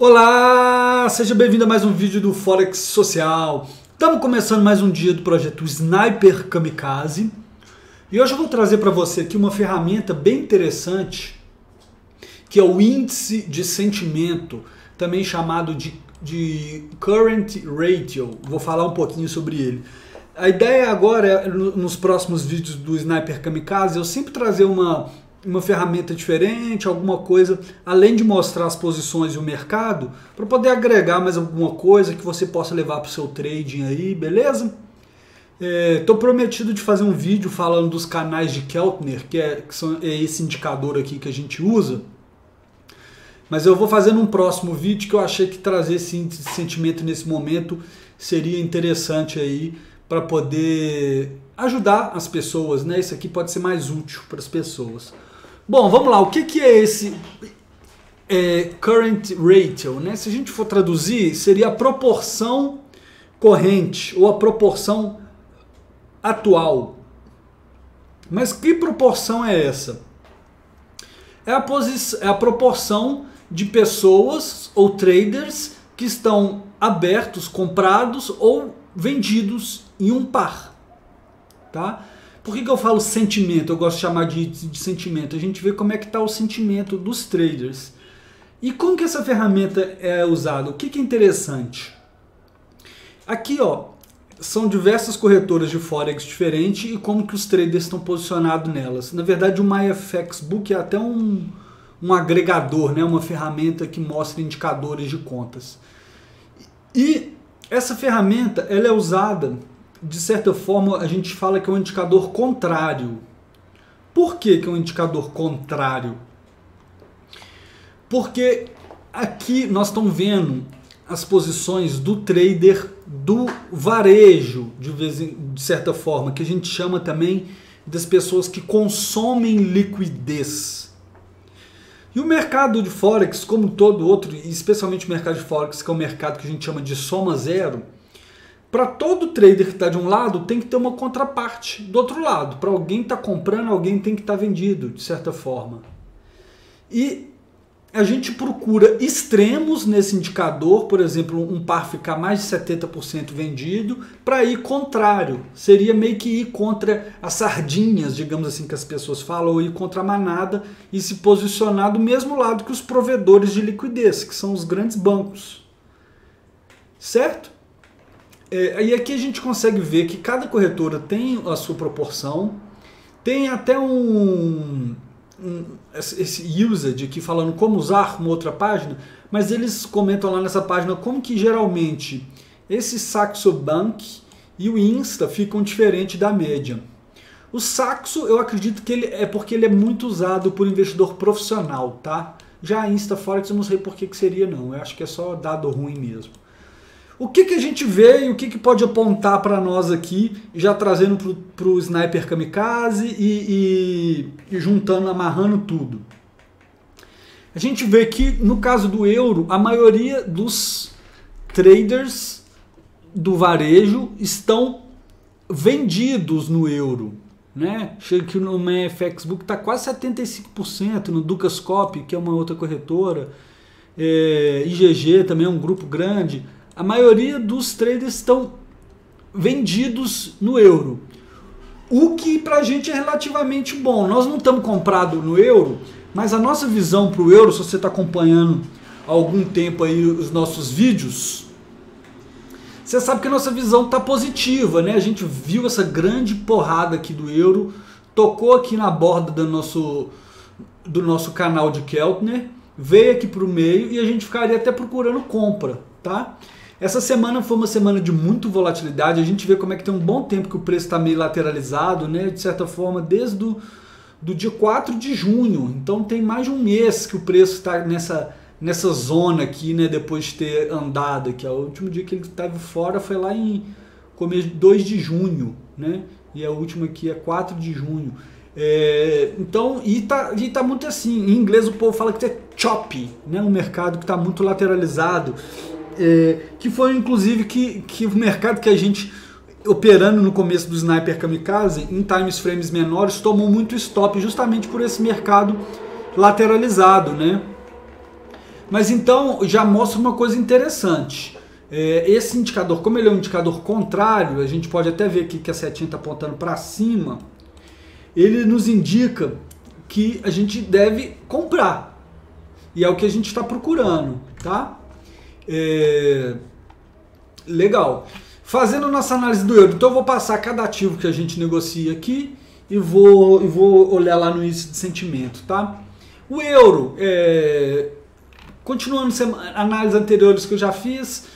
Olá, seja bem-vindo a mais um vídeo do Forex Social. Estamos começando mais um dia do projeto Sniper Kamikaze e hoje eu vou trazer para você aqui uma ferramenta bem interessante que é o índice de sentimento, também chamado de Current Ratio. Vou falar um pouquinho sobre ele. A ideia agora, nos próximos vídeos do Sniper Kamikaze, eu sempre trazer uma ferramenta diferente, alguma coisa, além de mostrar as posições e o mercado, para poder agregar mais alguma coisa que você possa levar para o seu trading aí, beleza? Estou prometido de fazer um vídeo falando dos canais de Keltner, que é esse indicador aqui que a gente usa, mas eu vou fazer num próximo vídeo que eu achei que trazer esse índice de sentimento nesse momento seria interessante aí para poder ajudar as pessoas, né? Isso aqui pode ser mais útil para as pessoas. Bom, vamos lá. O que é esse current ratio, né? Se a gente for traduzir, seria a proporção corrente ou a proporção atual. Mas que proporção é essa? É a proporção de pessoas ou traders que estão abertos, comprados ou vendidos em um par, tá? Por que eu falo sentimento? Eu gosto de chamar de sentimento. A gente vê como é que está o sentimento dos traders. E como que essa ferramenta é usada? O que é interessante? Aqui, ó, são diversas corretoras de Forex diferentes e como que os traders estão posicionados nelas. Na verdade, o MyFXBook é até um agregador, né? Uma ferramenta que mostra indicadores de contas. E essa ferramenta ela é usada, de certa forma, a gente fala que é um indicador contrário. Por que é um indicador contrário? Porque aqui nós estamos vendo as posições do trader do varejo, de certa forma, que a gente chama também das pessoas que consomem liquidez. E o mercado de Forex, como todo outro, e especialmente o mercado de Forex, que é um mercado que a gente chama de soma zero, para todo trader que está de um lado, tem que ter uma contraparte do outro lado. Para alguém estar comprando, alguém tem que estar vendido, de certa forma. E a gente procura extremos nesse indicador, por exemplo, um par ficar mais de 70% vendido, para ir contrário. Seria meio que ir contra as sardinhas, digamos assim, que as pessoas falam, ou ir contra a manada e se posicionar do mesmo lado que os provedores de liquidez, que são os grandes bancos. Certo? E aqui a gente consegue ver que cada corretora tem a sua proporção, tem até esse usage aqui falando como usar uma outra página, mas eles comentam lá nessa página como que geralmente esse Saxo Bank e o Insta ficam diferentes da média. O Saxo eu acredito que ele é porque ele é muito usado por investidor profissional, tá? Já a Insta Forex eu não sei por que seria não, eu acho que é só dado ruim mesmo. O que a gente vê e o que pode apontar para nós aqui, já trazendo para o Sniper Kamikaze e juntando, amarrando tudo. A gente vê que no caso do euro, a maioria dos traders do varejo estão vendidos no euro, né? Chega que no MyFXBook está quase 75%, no Dukascope, que é uma outra corretora, IGG também é um grupo grande. A maioria dos traders estão vendidos no euro, o que para a gente é relativamente bom. Nós não estamos comprados no euro, mas a nossa visão para o euro, se você está acompanhando há algum tempo aí os nossos vídeos, você sabe que a nossa visão está positiva, né? A gente viu essa grande porrada aqui do euro, tocou aqui na borda do nosso canal de Keltner, veio aqui para o meio e a gente ficaria até procurando compra, tá? Essa semana foi uma semana de muita volatilidade, a gente vê como é que tem um bom tempo que o preço está meio lateralizado, né? De certa forma, desde do dia 4 de junho, então tem mais de um mês que o preço está nessa zona aqui, né? Depois de ter andado aqui, o último dia que ele estava fora foi lá em começo 2 de junho, né? E a última aqui é 4 de junho. Então, e tá muito assim, em inglês o povo fala que é choppy, né? Um mercado que está muito lateralizado. Que foi inclusive que o mercado que a gente operando no começo do Sniper Kamikaze em times frames menores tomou muito stop justamente por esse mercado lateralizado, né? Mas então já mostra uma coisa interessante. Esse indicador, como ele é um indicador contrário, a gente pode até ver aqui que a setinha está apontando para cima, ele nos indica que a gente deve comprar. E é o que a gente está procurando, tá? Legal. Fazendo nossa análise do euro, então eu vou passar cada ativo que a gente negocia aqui e vou olhar lá no índice de sentimento, tá? O euro, continuando análises anteriores que eu já fiz,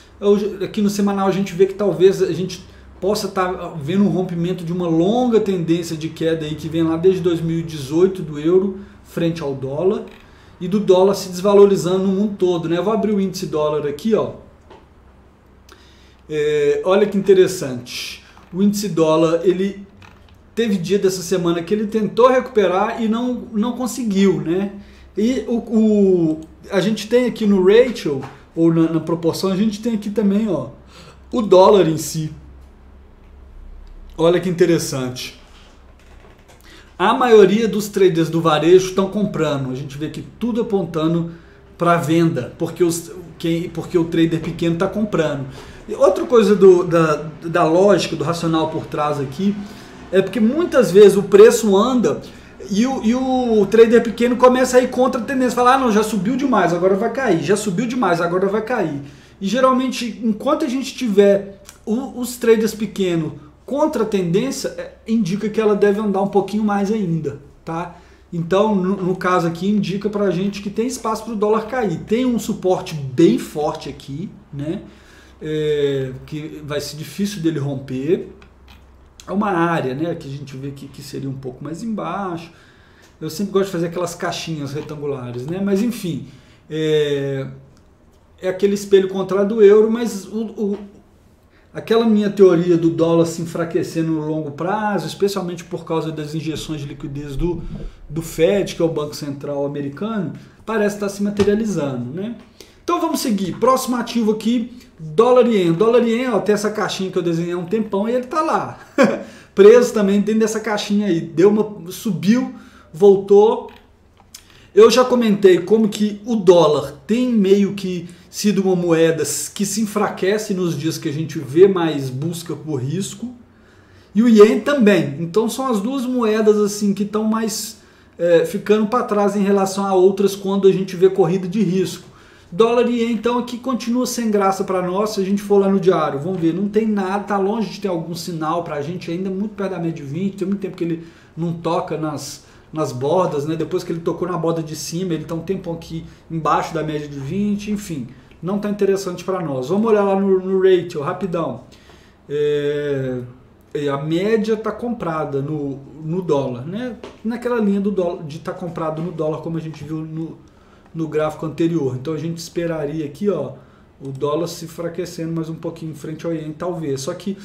aqui no semanal a gente vê que talvez a gente possa estar vendo um rompimento de uma longa tendência de queda aí que vem lá desde 2018 do euro frente ao dólar e do dólar se desvalorizando no mundo todo, né? Eu vou abrir o índice dólar aqui, ó. Olha que interessante. O índice dólar, ele teve dia dessa semana que ele tentou recuperar e não conseguiu, né? E a gente tem aqui no ratio, ou na proporção, a gente tem aqui também, ó, o dólar em si. Olha que interessante. A maioria dos traders do varejo estão comprando. A gente vê que tudo apontando para venda, porque o trader pequeno está comprando. E outra coisa da lógica, do racional por trás aqui, é porque muitas vezes o preço anda e o trader pequeno começa a ir contra a tendência. Fala, não, já subiu demais, agora vai cair. Já subiu demais, agora vai cair. E geralmente, enquanto a gente tiver os traders pequenos contra a tendência, indica que ela deve andar um pouquinho mais ainda, tá? Então, no caso aqui, indica pra gente que tem espaço para o dólar cair. Tem um suporte bem forte aqui, né? Que vai ser difícil dele romper. É uma área, né, que a gente vê que seria um pouco mais embaixo. Eu sempre gosto de fazer aquelas caixinhas retangulares, né? Mas enfim, é aquele espelho contrário do euro, mas aquela minha teoria do dólar se enfraquecer no longo prazo, especialmente por causa das injeções de liquidez do Fed, que é o Banco Central americano, parece estar se materializando, né? Então vamos seguir. Próximo ativo aqui, dólar e ien. Dólar e ien, ó, tem essa caixinha que eu desenhei há um tempão e ele tá lá. Preso também dentro dessa caixinha aí. Subiu, voltou. Eu já comentei como que o dólar tem meio que sido uma moeda que se enfraquece nos dias que a gente vê mais busca por risco. E o ien também. Então são as duas moedas assim que estão mais ficando para trás em relação a outras quando a gente vê corrida de risco. Dólar e ien, então, aqui continua sem graça para nós. Se a gente for lá no diário, vamos ver, não tem nada, tá longe de ter algum sinal para a gente ainda, muito perto da média de 20, tem muito tempo que ele não toca nas bordas, né? Depois que ele tocou na borda de cima, ele está um tempo aqui embaixo da média de 20, enfim, não está interessante para nós. Vamos olhar lá no ratio, rapidão. A média está comprada no dólar, né? Naquela linha do dólar, de estar comprado no dólar, como a gente viu no gráfico anterior. Então a gente esperaria aqui, ó, o dólar se enfraquecendo mais um pouquinho em frente ao ien, talvez. Só que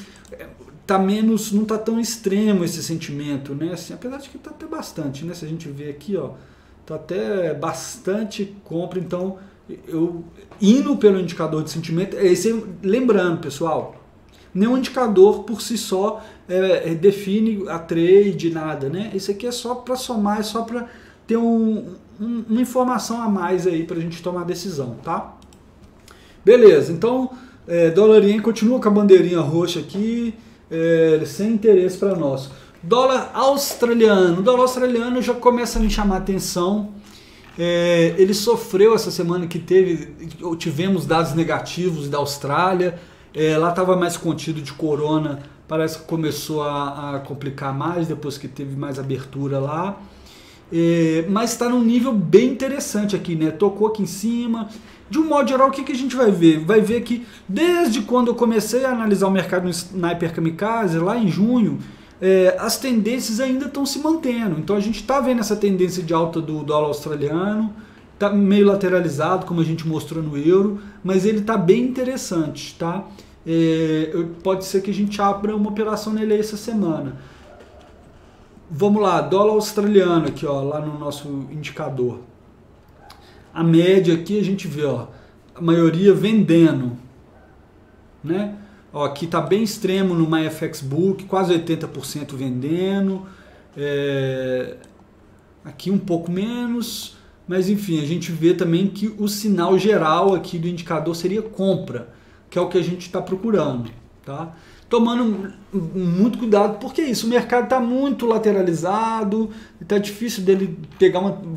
tá menos, não tá tão extremo esse sentimento, né? Assim, apesar de que tá até bastante, né? Se a gente vê aqui, ó, tá até bastante compra. Então, eu indo pelo indicador de sentimento, lembrando, pessoal, nenhum indicador por si só define a trade, nada, né? Isso aqui é só para somar, é só para ter uma informação a mais aí para a gente tomar decisão, tá? Beleza, então dólar ien continua com a bandeirinha roxa aqui, sem interesse para nós. Dólar australiano, o dólar australiano já começa a me chamar a atenção. Ele sofreu essa semana que tivemos dados negativos da Austrália, lá estava mais contido de corona, parece que começou a complicar mais depois que teve mais abertura lá. Mas está num nível bem interessante aqui, né? Tocou aqui em cima. De um modo geral, o que a gente vai ver? Vai ver que desde quando eu comecei a analisar o mercado no Sniper Kamikaze, lá em junho, as tendências ainda estão se mantendo. Então a gente está vendo essa tendência de alta do dólar australiano, está meio lateralizado, como a gente mostrou no euro, mas ele está bem interessante, tá? Pode ser que a gente abra uma operação nele essa semana. Vamos lá, dólar australiano aqui, ó, lá no nosso indicador. A média aqui a gente vê, ó, a maioria vendendo, né? Ó, aqui está bem extremo no MyFXBook, quase 80% vendendo. Aqui um pouco menos, mas enfim, a gente vê também que o sinal geral aqui do indicador seria compra, que é o que a gente está procurando, tá? Tomando muito cuidado, porque isso, o mercado está muito lateralizado, está difícil dele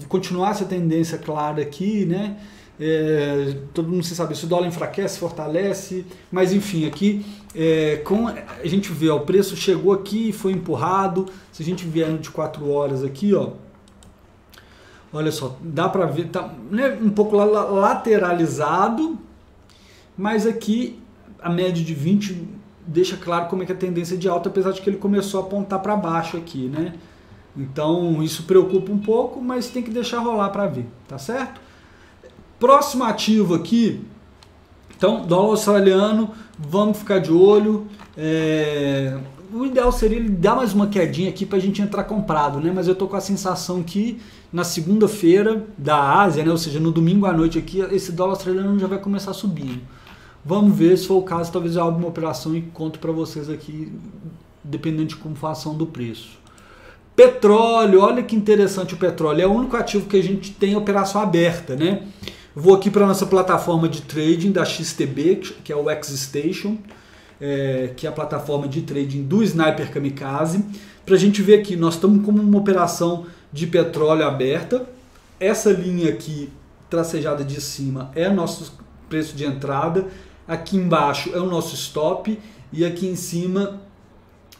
continuar essa tendência clara aqui, né? Todo mundo sabe, se o dólar enfraquece, fortalece, mas enfim, aqui a gente vê, ó, o preço chegou aqui e foi empurrado. Se a gente vier de 4 horas aqui, ó, olha só, dá para ver, tá, né, um pouco lateralizado, mas aqui a média de 20 deixa claro como é que é a tendência de alta, apesar de que ele começou a apontar para baixo aqui, né? Então isso preocupa um pouco, mas tem que deixar rolar para ver, tá certo? Próximo ativo aqui, então, dólar australiano, vamos ficar de olho. O ideal seria ele dar mais uma quedinha aqui para a gente entrar comprado, né? Mas eu tô com a sensação que na segunda-feira da Ásia, né? Ou seja, no domingo à noite aqui, esse dólar australiano já vai começar subindo. Vamos ver, se for o caso, talvez eu abra uma operação e conto para vocês aqui, dependendo de como for a ação do preço. Petróleo, olha que interessante o petróleo, é o único ativo que a gente tem operação aberta, né? Vou aqui para a nossa plataforma de trading da XTB, que é o X-Station, que é a plataforma de trading do Sniper Kamikaze, para a gente ver aqui, nós estamos com uma operação de petróleo aberta, essa linha aqui, tracejada de cima, é nosso preço de entrada, aqui embaixo é o nosso stop, e aqui em cima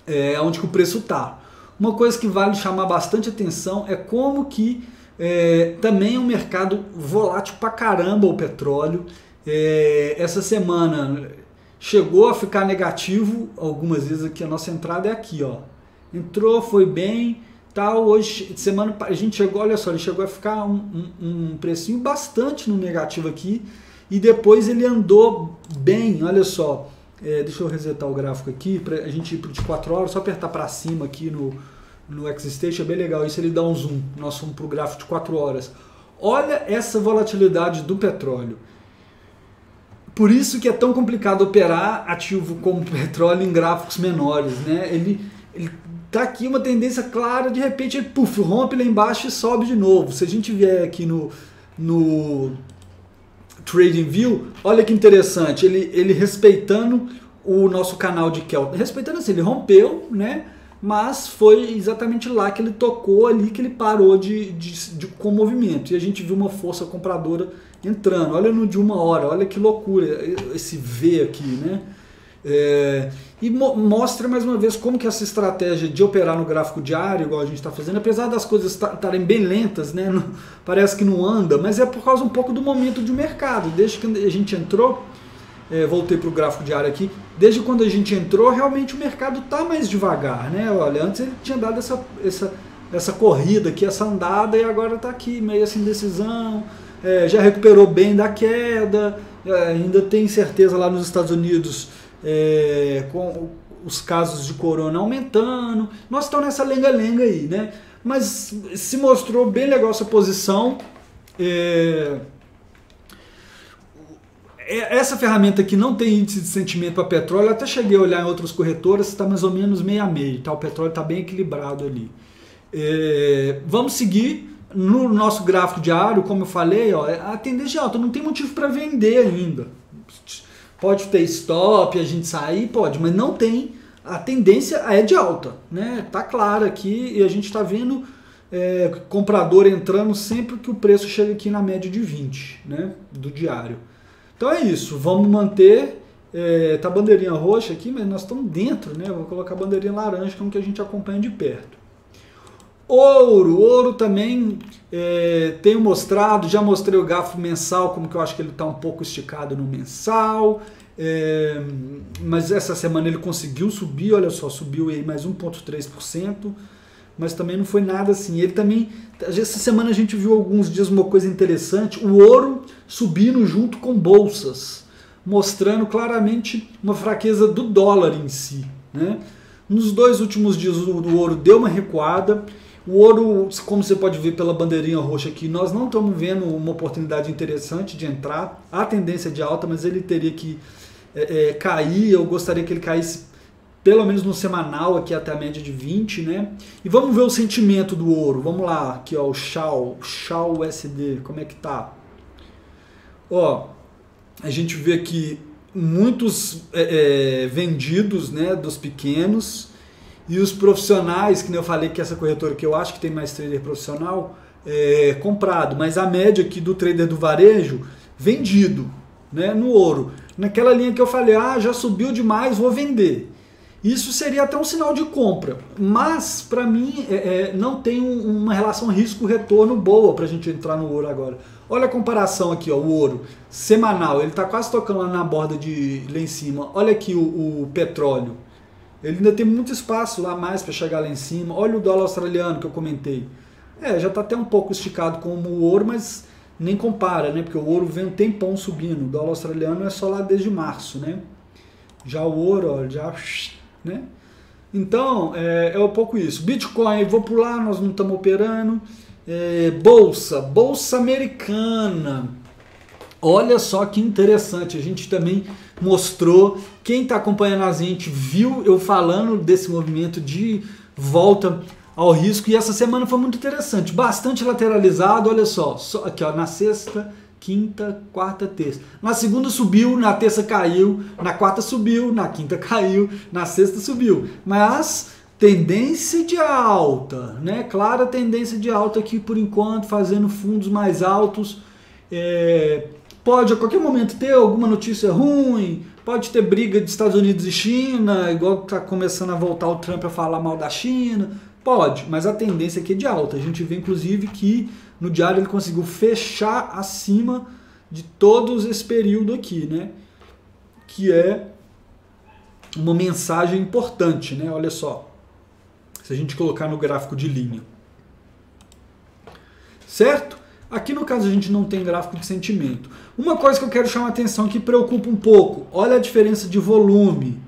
é onde que o preço está. Uma coisa que vale chamar bastante atenção é como que também é um mercado volátil pra caramba o petróleo. Essa semana chegou a ficar negativo algumas vezes. Aqui a nossa entrada é aqui, ó. Entrou, foi bem, tal. Hoje, semana a gente chegou, olha só, ele chegou a ficar um precinho bastante no negativo aqui, e depois ele andou bem, olha só. Deixa eu resetar o gráfico aqui para a gente ir de 4 horas, só apertar para cima aqui no X-Station, é bem legal, isso ele dá um zoom, nós fomos para o gráfico de 4 horas. Olha essa volatilidade do petróleo. Por isso que é tão complicado operar ativo como petróleo em gráficos menores, né? Ele tá aqui uma tendência clara, de repente ele rompe lá embaixo e sobe de novo. Se a gente vier aqui no TradingView, olha que interessante, ele respeitando o nosso canal de Kelvin, respeitando assim, ele rompeu, né? Mas foi exatamente lá que ele tocou, ali que ele parou com o movimento. E a gente viu uma força compradora entrando. Olha no de 1 hora, olha que loucura esse V aqui, né? E mostra mais uma vez como que essa estratégia de operar no gráfico diário, igual a gente está fazendo, apesar das coisas estarem bem lentas, né? Parece que não anda, mas é por causa um pouco do momento de mercado. Desde que a gente entrou, voltei para o gráfico diário aqui, desde quando a gente entrou, realmente o mercado está mais devagar, né? Olha, antes ele tinha dado essa corrida aqui, essa andada, e agora está aqui, meio assim, indecisão, já recuperou bem da queda, ainda tem certeza lá nos Estados Unidos, com os casos de corona aumentando, nós estamos nessa lenga-lenga aí, né? Mas se mostrou bem legal essa posição. Essa ferramenta aqui não tem índice de sentimento para petróleo, eu até cheguei a olhar em outras corretoras, está mais ou menos meio a meio, tá? O petróleo está bem equilibrado ali. Vamos seguir no nosso gráfico diário, como eu falei, ó, a tendência de alta, não tem motivo para vender ainda. Pode ter stop, a gente sair, pode, mas não tem, a tendência é de alta, né? Tá clara aqui, e a gente está vendo comprador entrando sempre que o preço chega aqui na média de 20, né, do diário. Então é isso, vamos manter, tá a bandeirinha roxa aqui, mas nós estamos dentro, né? Vou colocar a bandeirinha laranja, como que a gente acompanha de perto. Ouro também tenho mostrado, já mostrei o gráfico mensal, como que eu acho que ele está um pouco esticado no mensal, mas essa semana ele conseguiu subir, olha só, subiu aí mais 1,3%, mas também não foi nada assim. Ele também, essa semana a gente viu alguns dias uma coisa interessante, o ouro subindo junto com bolsas, mostrando claramente uma fraqueza do dólar em si, né? Nos 2 últimos dias o ouro deu uma recuada. O ouro, como você pode ver pela bandeirinha roxa aqui, nós não estamos vendo uma oportunidade interessante de entrar. Há tendência de alta, mas ele teria que cair. Eu gostaria que ele caísse pelo menos no semanal, aqui até a média de 20, né? E vamos ver o sentimento do ouro. Vamos lá, aqui ó, o Shao USD, como é que tá? Ó, a gente vê aqui muitos vendidos, né, dos pequenos, e os profissionais, que nem eu falei que essa corretora que eu acho que tem mais trader profissional, comprado, mas a média aqui do trader do varejo, vendido, né, no ouro. Naquela linha que eu falei, já subiu demais, vou vender. Isso seria até um sinal de compra, mas para mim não tem uma relação risco-retorno boa para a gente entrar no ouro agora. Olha a comparação aqui, ó, o ouro semanal, ele está quase tocando lá na borda de lá em cima. Olha aqui o petróleo, ele ainda tem muito espaço lá mais para chegar lá em cima. Olha o dólar australiano que eu comentei, já está até um pouco esticado como o ouro, mas nem compara, né? Porque o ouro vem um tempão subindo, o dólar australiano é só lá desde março, né? Já o ouro, ó, já... né? Então, é um pouco isso. Bitcoin, vou pular, nós não estamos operando. Bolsa americana. Olha só que interessante, a gente também mostrou, quem está acompanhando a gente viu eu falando desse movimento de volta ao risco, e essa semana foi muito interessante, bastante lateralizado, olha só, aqui ó, na sexta, quinta, quarta, terça. Na segunda subiu, na terça caiu, na quarta subiu, na quinta caiu, na sexta subiu. Mas tendência de alta, né? Clara tendência de alta aqui por enquanto, fazendo fundos mais altos. Pode a qualquer momento ter alguma notícia ruim, pode ter briga de Estados Unidos e China, igual está começando a voltar o Trump a falar mal da China. Pode, mas a tendência aqui é de alta. A gente vê inclusive que no diário ele conseguiu fechar acima de todos esse período aqui, né? Que é uma mensagem importante, né? Olha só, se a gente colocar no gráfico de linha, certo? Aqui no caso a gente não tem gráfico de sentimento. Uma coisa que eu quero chamar a atenção que preocupa um pouco, olha a diferença de volume,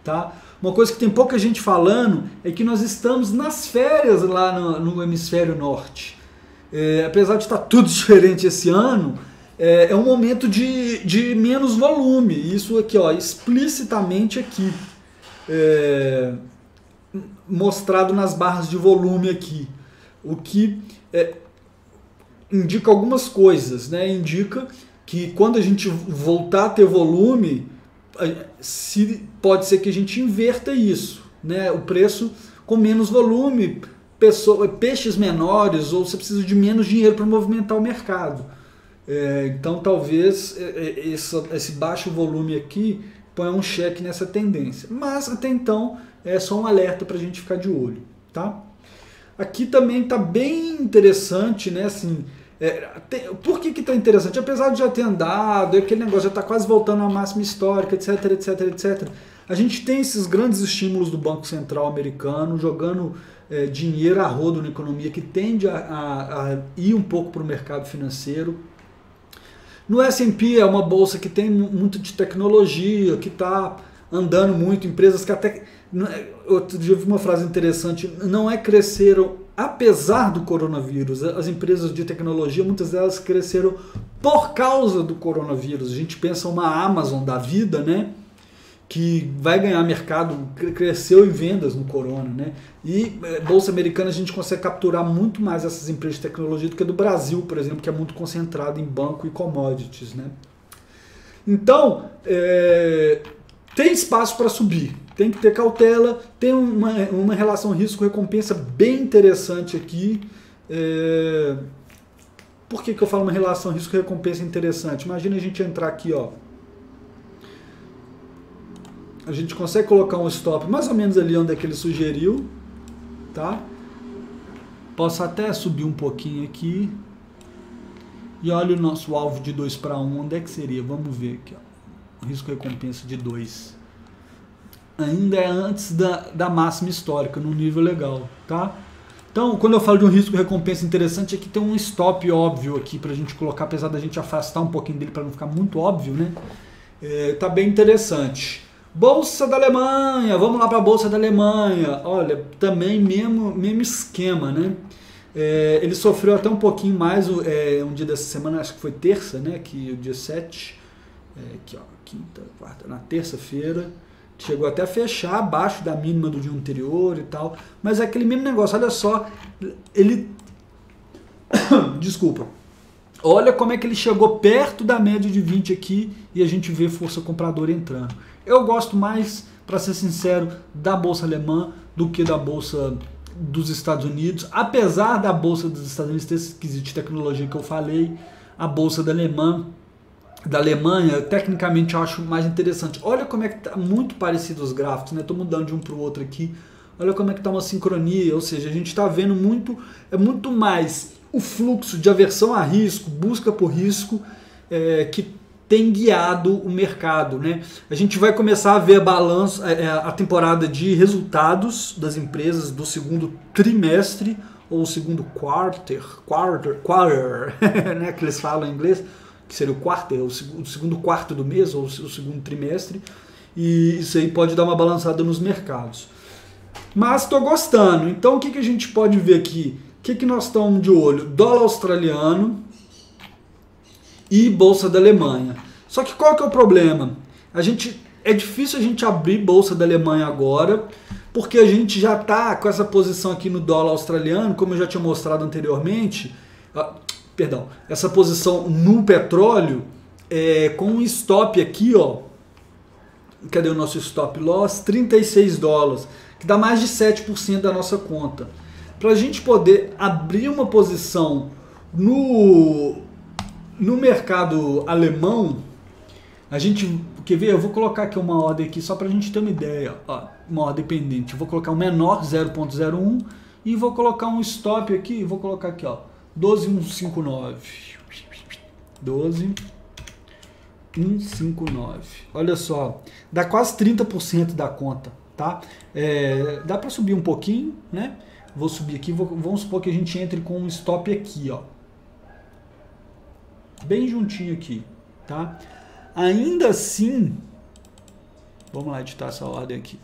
tá? Uma coisa que tem pouca gente falando é que nós estamos nas férias lá no hemisfério norte. Apesar de estar tudo diferente esse ano, é um momento de menos volume. Isso aqui, ó, explicitamente aqui, mostrado nas barras de volume aqui. O que indica algumas coisas, né? Indica que quando a gente voltar a ter volume, pode ser que a gente inverta isso, né? O preço com menos volume, peixes menores, ou você precisa de menos dinheiro para movimentar o mercado. Então talvez esse baixo volume aqui ponha um cheque nessa tendência. Mas até então é só um alerta para a gente ficar de olho, tá? Aqui também está bem interessante, né? Assim, por que está interessante? Apesar de já ter andado, aquele negócio já está quase voltando à máxima histórica, etc, etc, etc. A gente tem esses grandes estímulos do Banco Central americano jogando dinheiro a rodo na economia, que tende a ir um pouco para o mercado financeiro. No S&P é uma bolsa que tem muito de tecnologia, que está andando muito, empresas que até... Outro dia eu vi uma frase interessante, não cresceram apesar do coronavírus. As empresas de tecnologia, muitas delas cresceram por causa do coronavírus. A gente pensa uma Amazon da vida, né? Que vai ganhar mercado, cresceu em vendas no corona, né? E bolsa americana a gente consegue capturar muito mais essas empresas de tecnologia do que do Brasil, por exemplo, que é muito concentrado em banco e commodities, né? Então, tem espaço para subir, tem que ter cautela, tem uma relação risco-recompensa bem interessante aqui. Por que eu falo uma relação risco-recompensa interessante? Imagina a gente entrar aqui, ó. A gente consegue colocar um stop mais ou menos ali onde é que ele sugeriu, tá? Posso até subir um pouquinho aqui. E olha o nosso alvo de 2 para 1, onde é que seria? Vamos ver aqui, ó. Risco-recompensa de 2. Ainda é antes da máxima histórica, num nível legal, tá? Então, quando eu falo de um risco-recompensa interessante, aqui tem um stop óbvio aqui pra gente colocar, apesar da gente afastar um pouquinho dele para não ficar muito óbvio, né? Tá bem interessante. Bolsa da Alemanha, vamos lá para a Bolsa da Alemanha. Olha, também mesmo esquema, né? Ele sofreu até um pouquinho mais um dia dessa semana, acho que foi terça, né? Que o dia 7, aqui ó, quinta, quarta, na terça-feira, chegou até a fechar abaixo da mínima do dia anterior e tal, mas é aquele mesmo negócio, olha só, ele... Desculpa. Olha como é que ele chegou perto da média de 20 aqui e a gente vê força compradora entrando. Eu gosto mais, para ser sincero, da bolsa alemã do que da bolsa dos Estados Unidos. Apesar da bolsa dos Estados Unidos ter esse quesito de tecnologia que eu falei, a bolsa da Alemanha, tecnicamente eu acho mais interessante. Olha como é que tá muito parecido os gráficos, né? Estou mudando de um para o outro aqui. Olha como é que está uma sincronia, ou seja, a gente está vendo muito mais o fluxo de aversão a risco, busca por risco, que tem guiado o mercado, né? A gente vai começar a ver a temporada de resultados das empresas do segundo trimestre, ou segundo quarter, né, que eles falam em inglês, que seria o quarter, o segundo quarto do mês, ou o segundo trimestre, e isso aí pode dar uma balançada nos mercados. Mas estou gostando, então o que a gente pode ver aqui? O que nós estamos de olho? Dólar australiano e bolsa da Alemanha. Só que qual que é o problema? É difícil a gente abrir bolsa da Alemanha agora, porque a gente já está com essa posição aqui no dólar australiano, como eu já tinha mostrado anteriormente, essa posição no petróleo, com um stop aqui, ó, cadê o nosso stop loss? 36 dólares, que dá mais de 7% da nossa conta. Para a gente poder abrir uma posição no mercado alemão, a gente, quer ver? Eu vou colocar aqui uma ordem aqui só para a gente ter uma ideia, ó, uma ordem pendente. Eu vou colocar um menor 0.01 e vou colocar um stop aqui, vou colocar aqui, ó, 12.159. 12.159. Olha só, dá quase 30% da conta, tá? Dá para subir um pouquinho, né? Vou subir aqui, vamos supor que a gente entre com um stop aqui, ó, bem juntinho aqui, tá? Ainda assim, vamos lá editar essa ordem aqui,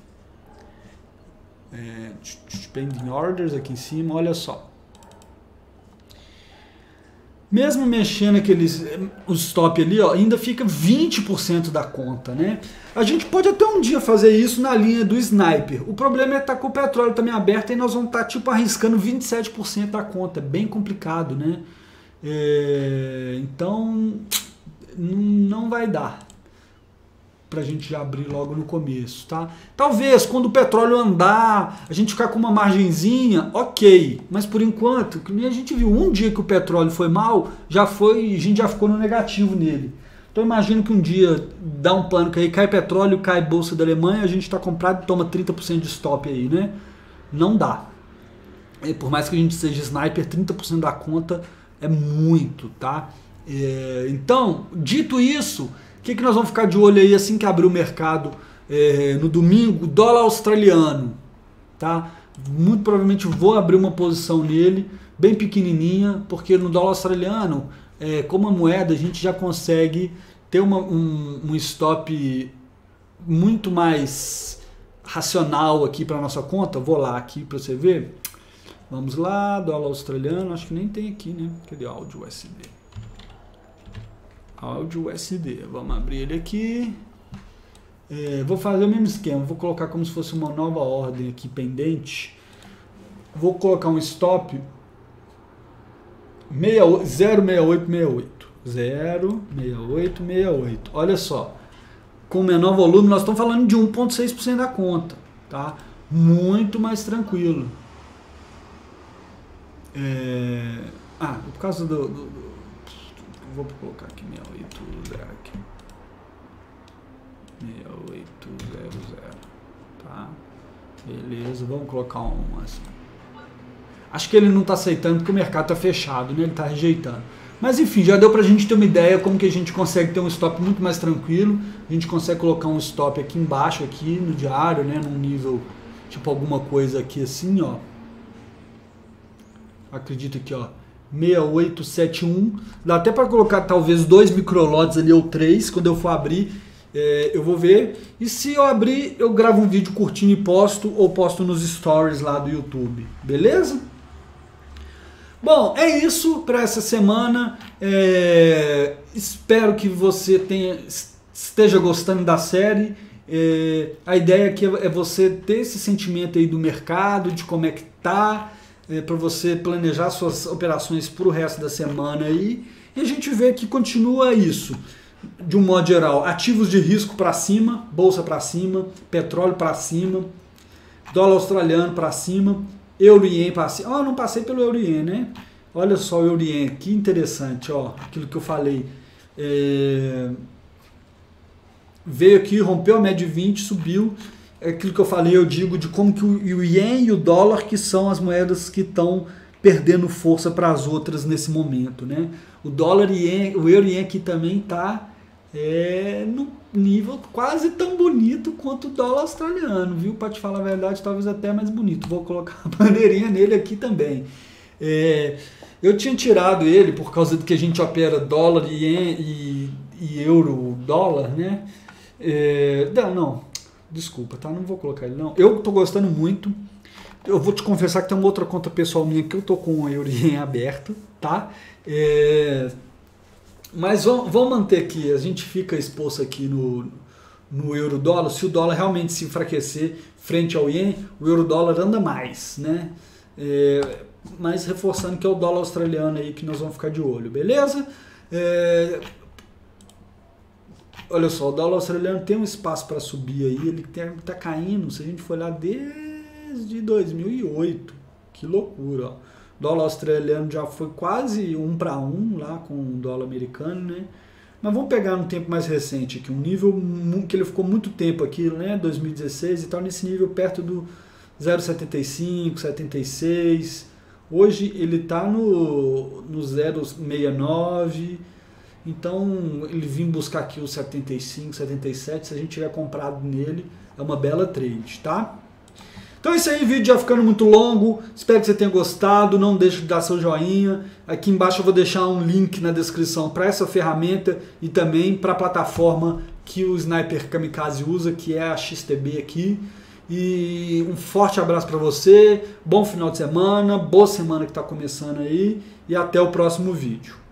pending orders aqui em cima, olha só, mesmo mexendo o stop ali, ó, ainda fica 20% da conta, né? A gente pode até um dia fazer isso na linha do sniper. O problema é estar com o petróleo também aberto e nós vamos estar tipo arriscando 27% da conta. É bem complicado, né? Então não vai dar pra gente já abrir logo no começo, tá? Talvez quando o petróleo andar, a gente ficar com uma margenzinha, ok, mas por enquanto, que nem a gente viu, um dia que o petróleo foi mal, a gente já ficou no negativo nele. Então imagino que um dia dá um pânico aí, cai petróleo, cai bolsa da Alemanha, a gente está comprado e toma 30% de stop aí, né? Não dá. Por mais que a gente seja sniper, 30% da conta é muito, tá? Então, dito isso, o que nós vamos ficar de olho aí assim que abrir o mercado no domingo? Dólar australiano, tá? Muito provavelmente vou abrir uma posição nele, bem pequenininha, porque no dólar australiano, como a moeda, a gente já consegue ter um stop muito mais racional aqui para nossa conta. Vou lá aqui para você ver. Vamos lá, dólar australiano, acho que nem tem aqui, né? Cadê o áudio USD? Áudio USD, vamos abrir ele aqui. Vou fazer o mesmo esquema, vou colocar como se fosse uma nova ordem aqui pendente. Vou colocar um stop 0,6868. 0,6868. Olha só, com menor volume, nós estamos falando de 1,6% da conta, tá? Muito mais tranquilo. Por causa vou colocar aqui 6800 aqui. 6800, tá? Beleza, vamos colocar um assim. Acho que ele não está aceitando porque o mercado está fechado, né? Ele está rejeitando. Mas enfim, já deu para a gente ter uma ideia como que a gente consegue ter um stop muito mais tranquilo. A gente consegue colocar um stop aqui embaixo, aqui no diário, né? Num nível, tipo alguma coisa aqui assim, ó. Acredito aqui, ó. 6871. Dá até para colocar talvez 2 microlotes ali ou 3. Quando eu for abrir, eu vou ver. E se eu abrir, eu gravo um vídeo curtinho e posto, ou posto nos stories lá do YouTube. Beleza? Bom, é isso para essa semana. Espero que você esteja gostando da série A ideia aqui é você ter esse sentimento aí do mercado, de como é que tá, para você planejar suas operações para o resto da semana aí. E a gente vê que continua isso, de um modo geral, ativos de risco para cima, bolsa para cima, petróleo para cima, dólar australiano para cima, euro-ien para cima. Não passei pelo euro-ien, né? Olha só o euro-ien, que interessante, aquilo que eu falei. Veio aqui, rompeu a média de 20, subiu. Aquilo que eu falei, eu digo de como que o ien e o dólar que são as moedas que estão perdendo força para as outras nesse momento, né? O dólar e o euro-ien aqui também está no nível quase tão bonito quanto o dólar australiano, viu? Para te falar a verdade, talvez até mais bonito. Vou colocar a bandeirinha nele aqui também. Eu tinha tirado ele por causa de que a gente opera dólar, ien e euro, dólar, né? Não, desculpa, tá? Não vou colocar ele não. Eu tô gostando muito. Eu vou te confessar que tem uma outra conta pessoal minha que eu tô com o euro-ien aberto, tá? Mas vamos manter aqui, a gente fica exposto aqui no euro-dólar. Se o dólar realmente se enfraquecer frente ao ien, o euro-dólar anda mais, né? Mas reforçando que é o dólar australiano aí que nós vamos ficar de olho, beleza? Olha só, o dólar australiano tem um espaço para subir aí, ele está caindo, se a gente for olhar desde 2008, que loucura, ó. O dólar australiano já foi quase 1 para 1 lá com o dólar americano, né? Mas vamos pegar no tempo mais recente aqui, um nível que ele ficou muito tempo aqui, né? 2016 e tal, nesse nível perto do 0,75, 76. Hoje ele está no 0,69. Então ele vim buscar aqui os 75, 77. Se a gente tiver comprado nele, é uma bela trade, tá? Então é isso aí, vídeo já ficando muito longo. Espero que você tenha gostado. Não deixe de dar seu joinha. Aqui embaixo eu vou deixar um link na descrição para essa ferramenta e também para a plataforma que o Sniper Kamikaze usa, que é a XTB aqui. E um forte abraço para você. Bom final de semana. Boa semana que está começando aí. E até o próximo vídeo.